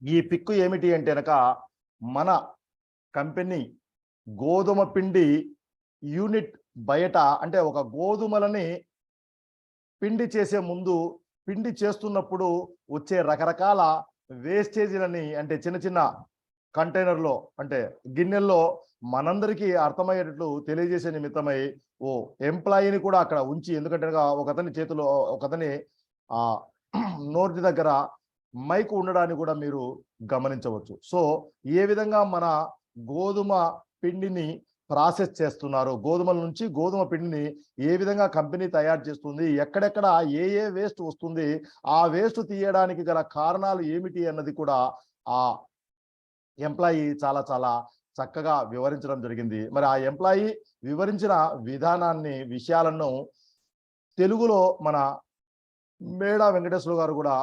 ఈ పిక్కు ఏమిటి అంటే కనుక మన కంపెనీ గోధుమ పిండి యూనిట్ బయట, అంటే ఒక గోధుమలని పిండి చేసే ముందు, పిండి చేస్తున్నప్పుడు వచ్చే రకరకాల వేస్టేజీలని, అంటే చిన్న చిన్న కంటైనర్లో, అంటే గిన్నెల్లో మనందరికీ అర్థమయ్యేటట్లు తెలియజేసే నిమిత్తమై ఓ ఎంప్లాయీని కూడా అక్కడ ఉంచి, ఎందుకంటే ఒకతని చేతిలో, ఒకతని నోటి దగ్గర మైక్ ఉండడాన్ని కూడా మీరు గమనించవచ్చు. సో ఏ విధంగా మన గోధుమ పిండిని ప్రాసెస్ చేస్తున్నారు, గోధుమల నుంచి గోధుమ పిండిని ఏ విధంగా కంపెనీ తయారు చేస్తుంది, ఎక్కడెక్కడ ఏ వేస్ట్ వస్తుంది, ఆ వేస్ట్ తీయడానికి గల కారణాలు ఏమిటి అన్నది కూడా ఆ ఎంప్లాయీ చాలా చాలా చక్కగా వివరించడం జరిగింది. మరి ఆ ఎంప్లాయీ వివరించిన విధానాన్ని, విషయాలను తెలుగులో మన మేడా వెంకటేశ్వర గారు కూడా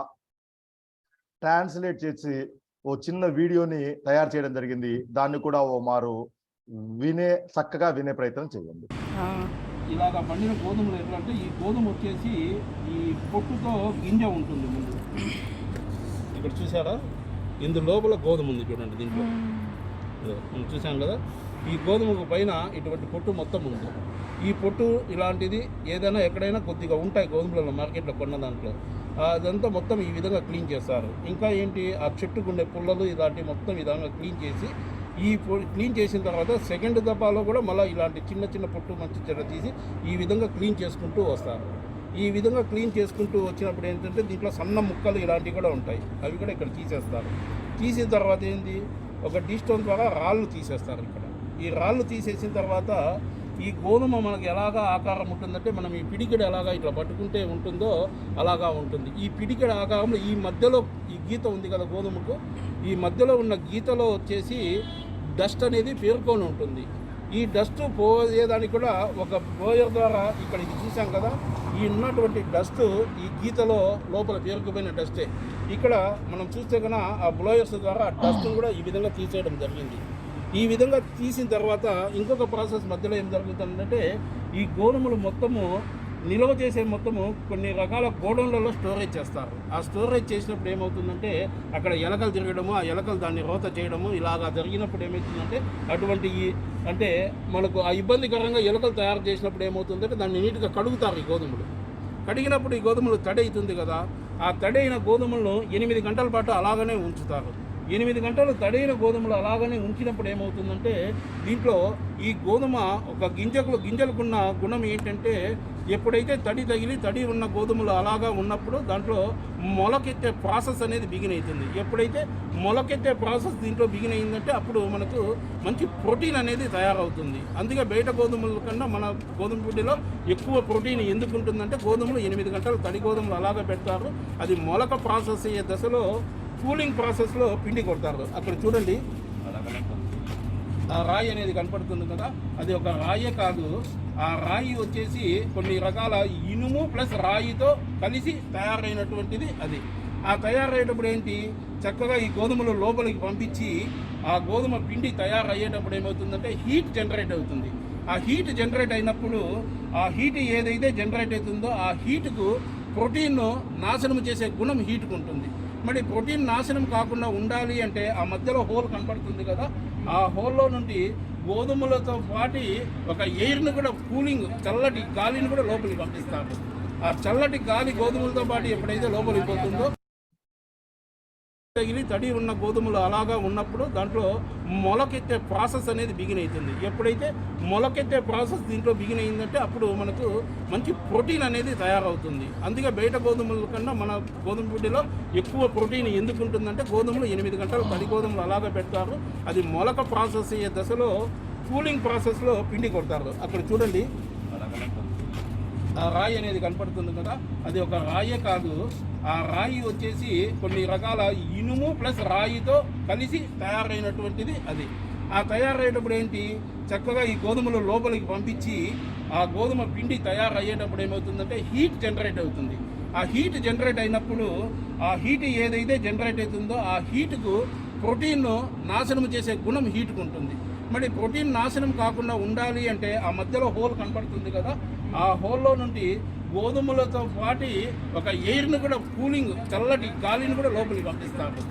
ట్రాన్స్లేట్ చేసి ఓ చిన్న వీడియోని తయారు చేయడం జరిగింది. దాన్ని కూడా ఓ మారు చక్కగా వినే ప్రయత్నం చేయండి. ఇలాగ పండిన గోధుమలు ఎట్లా అంటే, ఈ గోధుమ వచ్చేసి ఈ పొట్టుతో గింజ ఉంటుంది ముందు. ఇక్కడ చూసారా, ఇందు లోపల గోధుమ ఉంది చూడండి. దీంట్లో మనం చూసాం కదా, ఈ గోధుమకు పైన ఇటువంటి పొట్టు మొత్తం ఉంది. ఈ పొట్టు ఇలాంటిది ఏదైనా ఎక్కడైనా కొద్దిగా ఉంటాయి గోధుమలలో, మార్కెట్లో కొన్న దాంట్లో. అదంతా మొత్తం ఈ విధంగా క్లీన్ చేస్తారు. ఇంకా ఏంటి, ఆ చెట్టుకుండే పుల్లలు ఇలాంటివి మొత్తం ఈ విధంగా క్లీన్ చేసి, ఈ క్లీన్ చేసిన తర్వాత సెకండ్ దఫాలో కూడా మళ్ళీ ఇలాంటి చిన్న చిన్న పొట్టు మంచి చెడ్డ తీసి ఈ విధంగా క్లీన్ చేసుకుంటూ వస్తారు. ఈ విధంగా క్లీన్ చేసుకుంటూ వచ్చినప్పుడు ఏంటంటే దీంట్లో సన్న ముక్కలు ఇలాంటివి కూడా ఉంటాయి, అవి కూడా ఇక్కడ తీసేస్తారు. తీసిన తర్వాత ఏంది, ఒక డీస్టోన్ ద్వారా రాళ్ళు తీసేస్తారు. ఇక్కడ ఈ రాళ్ళు తీసేసిన తర్వాత ఈ గోధుమ మనకు ఎలాగా ఆకారం ఉంటుందంటే, మనం ఈ పిడికెడు ఎలాగా ఇట్లా పట్టుకుంటే ఉంటుందో అలాగా ఉంటుంది. ఈ పిడికెడు ఆకారంలో ఈ మధ్యలో ఈ గీత ఉంది కదా గోధుమకు, ఈ మధ్యలో ఉన్న గీతలో వచ్చేసి డస్ట్ అనేది పేరుకొని ఉంటుంది. ఈ డస్ట్ పోయేదానికి కూడా ఒక బ్లోయర్ ద్వారా, ఇక్కడ ఇది చూసాం కదా, ఈ ఉన్నటువంటి డస్ట్ ఈ గీతలో లోపల పేరుకుపోయిన డస్టే. ఇక్కడ మనం చూస్తే కన్నా ఆ బ్లోయర్స్ ద్వారా ఆ డస్ట్ను కూడా ఈ విధంగా తీసేయడం జరిగింది. ఈ విధంగా తీసిన తర్వాత ఇంకొక ప్రాసెస్ మధ్యలో ఏం జరుగుతుందంటే, ఈ గోధుమలు మొత్తము నిల్వ చేసే మొత్తము కొన్ని రకాల గోడౌన్లలో స్టోరేజ్ చేస్తారు. ఆ స్టోరేజ్ చేసినప్పుడు ఏమవుతుందంటే, అక్కడ ఎలకలు తిరగడము, ఆ ఎలకలు దాన్ని రోత చేయడము, ఇలాగా జరిగినప్పుడు ఏమవుతుందంటే, అటువంటి అంటే మనకు ఆ ఇబ్బందికరంగా ఎలకలు తయారు చేసినప్పుడు ఏమవుతుందంటే, దాన్ని నీట్గా కడుగుతారు. ఈ గోధుమలు కడిగినప్పుడు ఈ గోధుమలు తడి అవుతుంది కదా, ఆ తడి అయిన గోధుమలను 8 గంటల పాటు అలాగనే ఉంచుతారు. 8 గంటలు తడైన గోధుమలు అలాగనే ఉంచినప్పుడు ఏమవుతుందంటే, దీంట్లో ఈ గోధుమ ఒక గింజలకున్న గుణం ఏంటంటే, ఎప్పుడైతే తడి తగిలి తడి ఉన్న గోధుమలు అలాగా ఉన్నప్పుడు దాంట్లో మొలకెత్తే ప్రాసెస్ అనేది బిగిన్ అవుతుంది. ఎప్పుడైతే మొలకెత్తే ప్రాసెస్ దీంట్లో బిగిన్ అయిందంటే అప్పుడు మనకు మంచి ప్రోటీన్ అనేది తయారవుతుంది. అందుకే బయట గోధుమల కన్నా మన గోధుమ పిండిలో ఎక్కువ ప్రోటీన్ ఎందుకు ఉంటుందంటే, గోధుమలు 8 గంటలు తడి గోధుమలు అలాగే పెడతారు. అది మొలక ప్రాసెస్ అయ్యే దశలో కూలింగ్ ప్రాసెస్లో పిండి కొడతారు. అక్కడ చూడండి, ఆ రాయి అనేది కనపడుతుంది కదా, అది ఒక రాయే కాదు, ఆ రాయి వచ్చేసి కొన్ని రకాల ఇనుము ప్లస్ రాయితో కలిసి తయారైనటువంటిది అది. ఆ తయారయ్యేటప్పుడు ఏంటి, చక్కగా ఈ గోధుమలు లోపలికి పంపించి ఆ గోధుమ పిండి తయారయ్యేటప్పుడు ఏమవుతుందంటే హీట్ జనరేట్ అవుతుంది. ఆ హీట్ జనరేట్ అయినప్పుడు ఆ హీట్ ఏదైతే జనరేట్ అవుతుందో ఆ హీటుకు ప్రోటీన్ నాశనం చేసే గుణం హీట్కు ఉంటుంది. మరి ప్రోటీన్ నాశనం కాకుండా ఉండాలి అంటే ఆ మధ్యలో హోల్ కనపడుతుంది కదా, ఆ హోల్లో నుండి గోధుమలతో పాటు ఒక ఎయిర్ను కూడా, కూలింగ్ చల్లటి గాలిని కూడా లోపలికి పంపిస్తారు. ఆ చల్లటి గాలి గోధుమలతో పాటు ఎప్పుడైతే లోపలికి పోతుందో, తగిలి తడి ఉన్న గోధుమలు అలాగా ఉన్నప్పుడు దాంట్లో మొలకెత్తే ప్రాసెస్ అనేది బిగిన్ అవుతుంది. ఎప్పుడైతే మొలకెత్తే ప్రాసెస్ దీంట్లో బిగిన్ అయిందంటే అప్పుడు మనకు మంచి ప్రోటీన్ అనేది తయారవుతుంది. అందుకే బయట గోధుమల కన్నా మన గోధుమ పిండిలో ఎక్కువ ప్రోటీన్ ఎందుకు ఉంటుందంటే, గోధుమలు 8 గంటలు తడి గోధుమలు అలాగే పెడతారు. అది మొలక ప్రాసెస్ అయ్యే దశలో కూలింగ్ ప్రాసెస్లో పిండి కొడతారు. అక్కడ చూడండి, ఆ రాయి అనేది కనపడుతుంది కదా, అది ఒక రాయే కాదు, ఆ రాయి వచ్చేసి కొన్ని రకాల ఇనుము ప్లస్ రాయితో కలిసి తయారైనటువంటిది అది. ఆ తయారయ్యేటప్పుడు ఏంటి, చక్కగా ఈ గోధుమలు లోపలికి పంపించి ఆ గోధుమ పిండి తయారయ్యేటప్పుడు ఏమవుతుందంటే హీట్ జనరేట్ అవుతుంది. ఆ హీట్ జనరేట్ అయినప్పుడు ఆ హీట్ ఏదైతే జనరేట్ అవుతుందో ఆ హీటుకు ప్రోటీన్ నాశనం చేసే గుణం హీట్కు ఉంటుంది. మరి ప్రోటీన్ నాశనం కాకుండా ఉండాలి అంటే ఆ మధ్యలో హోల్ కనపడుతుంది కదా, ఆ హోల్లో నుండి గోధుమలతో పాటు ఒక ఎయిర్ను కూడా కూలింగ్ చల్లటి గాలిని కూడా లోపలికి పంపిస్తారు.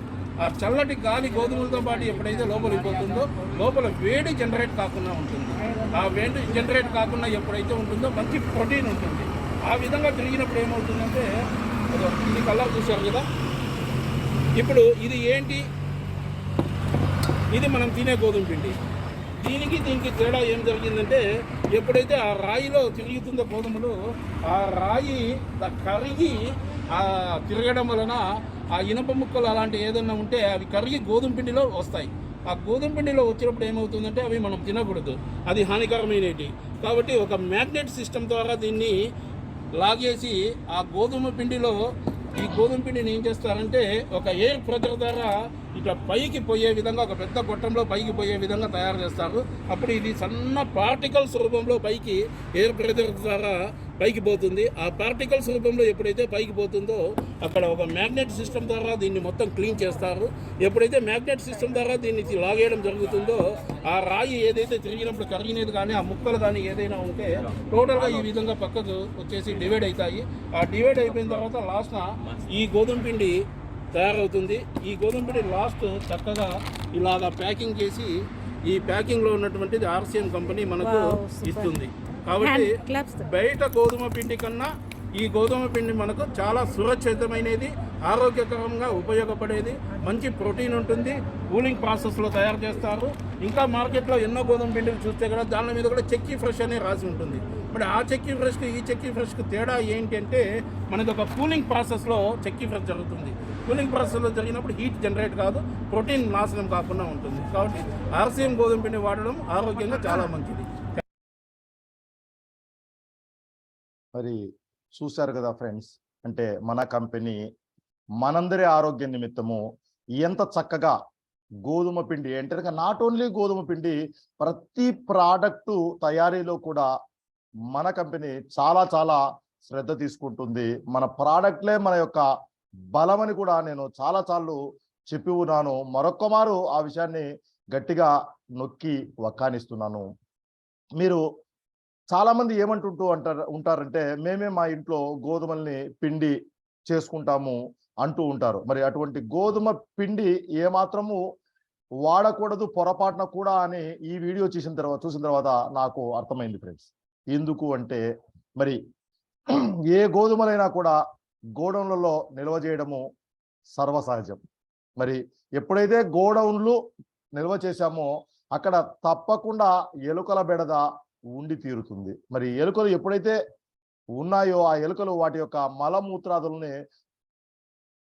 ఆ చల్లటి గాలి గోధుమలతో పాటు ఎప్పుడైతే లోపలికి పోతుందో లోపల వేడి జనరేట్ కాకుండా ఉంటుంది. ఆ వేడి జనరేట్ కాకుండా ఎప్పుడైతే ఉంటుందో మంచి ప్రోటీన్ ఉంటుంది. ఆ విధంగా తిరిగినప్పుడు ఏమవుతుందంటే ఇది కలర్ చూశారు కదా. ఇప్పుడు ఇది ఏంటి, ఇది మనం తినే గోధుమ పిండి. దీనికి తేడా ఏం జరిగిందంటే ఎప్పుడైతే ఆ రాయిలో తిరుగుతుందో గోధుమలు, ఆ రాయి కరిగి ఆ తిరగడం వలన ఆ ఇనుప ముక్కలు అలాంటి ఏదన్నా ఉంటే అవి కరిగి గోధుమ పిండిలో వస్తాయి. ఆ గోధుమ పిండిలో వచ్చినప్పుడు ఏమవుతుందంటే అవి మనం తినకూడదు, అది హానికరమైనవి. కాబట్టి ఒక మ్యాగ్నెట్ సిస్టమ్ ద్వారా దీన్ని లాగేసి ఆ గోధుమ పిండిలో ఈ గోధుమ పిండిని ఏం చేస్తారంటే ఒక ఎయిర్ ప్రెజర్ ద్వారా ఇట్లా పైకి పోయే విధంగా, ఒక పెద్ద గొట్టంలో పైకి పోయే విధంగా తయారు చేస్తారు. అప్పుడు ఇది సన్న పార్టికల్స్ రూపంలో పైకి ఎయిర్ ప్రెజర్ ద్వారా పైకి పోతుంది. ఆ పార్టికల్స్ రూపంలో ఎప్పుడైతే పైకి పోతుందో అక్కడ ఒక మ్యాగ్నెట్ సిస్టమ్ ద్వారా దీన్ని మొత్తం క్లీన్ చేస్తారు. ఎప్పుడైతే మ్యాగ్నెట్ సిస్టమ్ ద్వారా దీన్ని లాగేయడం జరుగుతుందో ఆ రాయి ఏదైతే తిరిగినప్పుడు కరిగినది కానీ ఆ ముక్కలు కానీ ఏదైనా ఉంటే టోటల్గా ఈ విధంగా పక్కకు వచ్చేసి డివైడ్ అవుతాయి. ఆ డివైడ్ అయిపోయిన తర్వాత లాస్ట్న ఈ గోధుమ పిండి తయారవుతుంది. ఈ గోధుమ పిండి లాస్ట్ చక్కగా ఇలాగా ప్యాకింగ్ చేసి ఈ ప్యాకింగ్లో ఉన్నటువంటిది ఆర్సిఎం కంపెనీ మనకు ఇస్తుంది. కాబట్టి బయట గోధుమ పిండి కన్నా ఈ గోధుమ పిండి మనకు చాలా సురక్షితమైనది, ఆరోగ్యకరంగా ఉపయోగపడేది, మంచి ప్రోటీన్ ఉంటుంది, కూలింగ్ ప్రాసెస్లో తయారు చేస్తారు. ఇంకా మార్కెట్లో ఎన్నో గోధుమ పిండిని చూస్తే కూడా దాని మీద కూడా చెక్కీ ఫ్రెష్ అని రాసి ఉంటుంది. మరి ఆ చెక్కీ ఫ్రెష్కి ఈ చెక్కీ ఫ్రెష్కి తేడా ఏంటి అంటే మనకి ఒక కూలింగ్ ప్రాసెస్లో చెక్కీ ఫ్రెష్ జరుగుతుంది. కూలింగ్ ప్రాసెస్లో జరిగినప్పుడు హీట్ జనరేట్ కాదు, ప్రోటీన్ నాశనం కాకుండా ఉంటుంది. కాబట్టి ఆర్సిఎం గోధుమ పిండి వాడడం ఆరోగ్యంగా చాలా మంచిది. మరి చూశారు కదా ఫ్రెండ్స్, అంటే మన కంపెనీ మనందరి ఆరోగ్య నిమిత్తము ఎంత చక్కగా గోధుమ పిండి అంటే నాట్ ఓన్లీ గోధుమ పిండి, ప్రతి ప్రోడక్టు తయారీలో కూడా మన కంపెనీ చాలా చాలా శ్రద్ధ తీసుకుంటుంది. మన ప్రోడక్ట్లే మన యొక్క బలమని కూడా నేను చాలా సార్లు చెప్పి ఉన్నాను. మరొక్క మారు ఆ విషయాన్ని గట్టిగా నొక్కి వక్కానిస్తున్నాను. మీరు చాలా మంది ఏమంటుంటూ ఉంటారంటే మేమే మా ఇంట్లో గోధుమల్ని పిండి చేసుకుంటాము అంటూ ఉంటారు. మరి అటువంటి గోధుమ పిండి ఏమాత్రము వాడకూడదు పొరపాటున కూడా అని ఈ వీడియో చూసిన తర్వాత నాకు అర్థమైంది ఫ్రెండ్స్. ఎందుకు అంటే మరి ఏ గోధుమలైనా కూడా గోడౌన్లలో నిల్వ చేయడము సర్వసహజం. మరి ఎప్పుడైతే గోడౌన్లు నిల్వ చేశామో అక్కడ తప్పకుండా ఎలుకల బెడద ఉండి తీరుతుంది. మరి ఎలుకలు ఎప్పుడైతే ఉన్నాయో ఆ ఎలుకలు వాటి యొక్క మలమూత్రాదుల్ని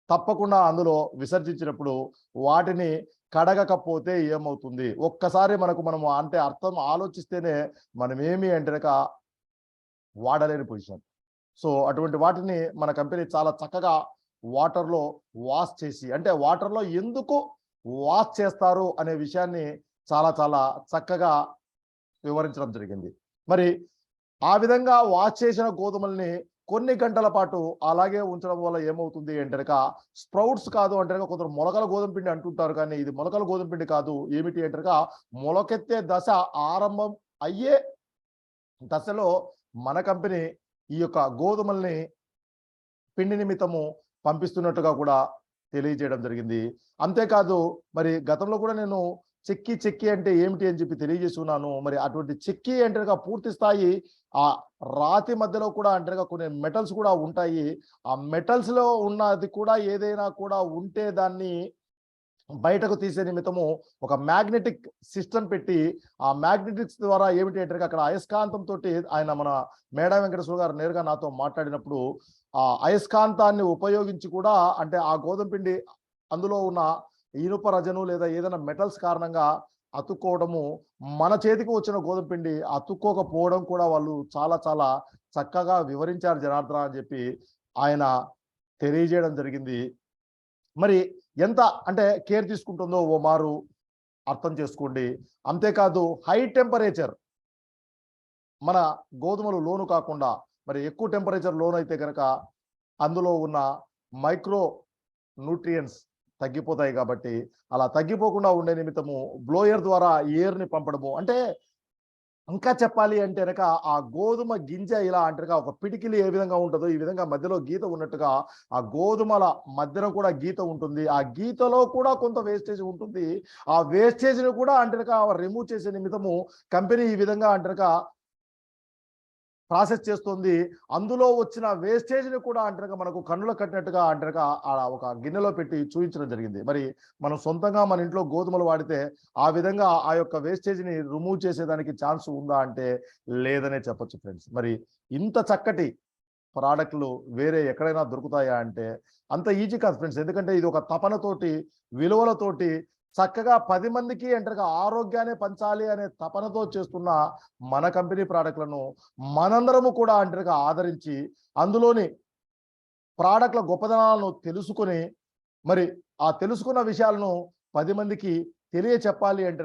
తప్పకుండా అందులో విసర్జించినప్పుడు వాటిని కడగకపోతే ఏమవుతుంది, ఒక్కసారి మనము అంటే అర్థం ఆలోచిస్తేనే మనం ఏమి అంటే వాడలేని పొజిషన్. సో అటువంటి వాటిని మన కంపెనీ చాలా చక్కగా వాటర్లో వాష్ చేసి, అంటే వాటర్లో ఎందుకు వాష్ చేస్తారు అనే విషయాన్ని చాలా చాలా చక్కగా వివరించడం జరిగింది. మరి ఆ విధంగా వాష్ చేసిన గోధుమల్ని కొన్ని గంటల పాటు అలాగే ఉంచడం వల్ల ఏమవుతుంది అంటే స్ప్రౌట్స్ కాదు అంటే కొందరు మొలకల గోధుమ పిండి అంటుంటారు, కానీ ఇది మొలకల గోధుమ పిండి కాదు. ఏమిటి అంటే మొలకెత్తే దశ ఆరంభం అయ్యే దశలో మన కంపెనీ ఈ యొక్క గోధుమల్ని పిండి నిమిత్తము పంపిస్తున్నట్టుగా కూడా తెలియజేయడం జరిగింది. అంతేకాదు మరి గతంలో కూడా నేను చెక్కి అంటే ఏమిటి అని చెప్పి తెలియజేస్తున్నాను. మరి అటువంటి చెక్కి అంటే పూర్తి స్థాయి ఆ రాతి మధ్యలో కూడా అంటే కొన్ని మెటల్స్ కూడా ఉంటాయి. ఆ మెటల్స్ లో ఉన్నది కూడా ఏదైనా కూడా ఉంటే దాన్ని బయటకు తీసే నిమిత్తము ఒక మ్యాగ్నెటిక్ సిస్టమ్ పెట్టి ఆ మ్యాగ్నెటిక్స్ ద్వారా ఏమిటి అంటే అక్కడ అయస్కాంతంతో ఆయన మన మేడా వెంకటేశ్వర గారు నేరుగా నాతో మాట్లాడినప్పుడు ఆ అయస్కాంతాన్ని ఉపయోగించి కూడా అంటే ఆ గోధుమ పిండి అందులో ఉన్న ఇనుప రజను లేదా ఏదైనా మెటల్స్ కారణంగా అతుక్కోవడము, మన చేతికి వచ్చిన గోధుమ పిండి అతుక్కోకపోవడం కూడా వాళ్ళు చాలా చాలా చక్కగా వివరించారు జనార్దన అని చెప్పి ఆయన తెలియజేయడం జరిగింది. మరి ఎంత అంటే కేర్ తీసుకుంటుందో ఓ మారు అర్థం చేసుకోండి. అంతేకాదు హై టెంపరేచర్ మన గోధుమలు లోను కాకుండా మరి ఎక్కువ టెంపరేచర్ లోన్ అయితే కనుక అందులో ఉన్న మైక్రో న్యూట్రియన్స్ తగ్గిపోతాయి. కాబట్టి అలా తగ్గిపోకుండా ఉండే నిమిత్తము బ్లోయర్ ద్వారా ఎయిర్ని పంపడము, అంటే ఇంకా చెప్పాలి అంటే కనుక ఆ గోధుమ గింజ ఇలా అంటారుగా ఒక పిడికిలి ఏ విధంగా ఉంటుందో ఈ విధంగా మధ్యలో గీత ఉన్నట్టుగా ఆ గోధుమల మధ్యలో కూడా గీత ఉంటుంది. ఆ గీతలో కూడా కొంత వేస్టేజ్ ఉంటుంది. ఆ వేస్టేజ్ని కూడా అంటారుగా రిమూవ్ చేసే నిమిత్తము కంపెనీ ఈ విధంగా అంటారుగా ప్రాసెస్ చేస్తుంది. అందులో వచ్చిన వేస్టేజ్ని కూడా అంటారుగా మనకు కన్నుల కట్టినట్టుగా అంటారుగా ఒక గిన్నెలో పెట్టి చూపించడం జరిగింది. మరి మనం సొంతంగా మన ఇంట్లో గోధుమలు వాడితే ఆ విధంగా ఆ యొక్క వేస్టేజ్ని రిమూవ్ చేసేదానికి ఛాన్స్ ఉందా అంటే లేదనే చెప్పొచ్చు ఫ్రెండ్స్. మరి ఇంత చక్కటి ప్రోడక్ట్లు వేరే ఎక్కడైనా దొరుకుతాయా అంటే అంత ఈజీ కాదు ఫ్రెండ్స్. ఎందుకంటే ఇది ఒక తపనతోటి, విలువలతోటి చక్కగా 10 మందికి అంటారుగా ఆరోగ్యాన్ని పంచాలి అనే తపనతో చేస్తున్న మన కంపెనీ ప్రోడక్ట్లను మనందరము కూడా అంటారుగా ఆదరించి అందులోని ప్రోడక్ట్ల గొప్పదనాలను తెలుసుకొని మరి ఆ తెలుసుకున్న విషయాలను 10 మందికి తెలియ చెప్పాలి అంటే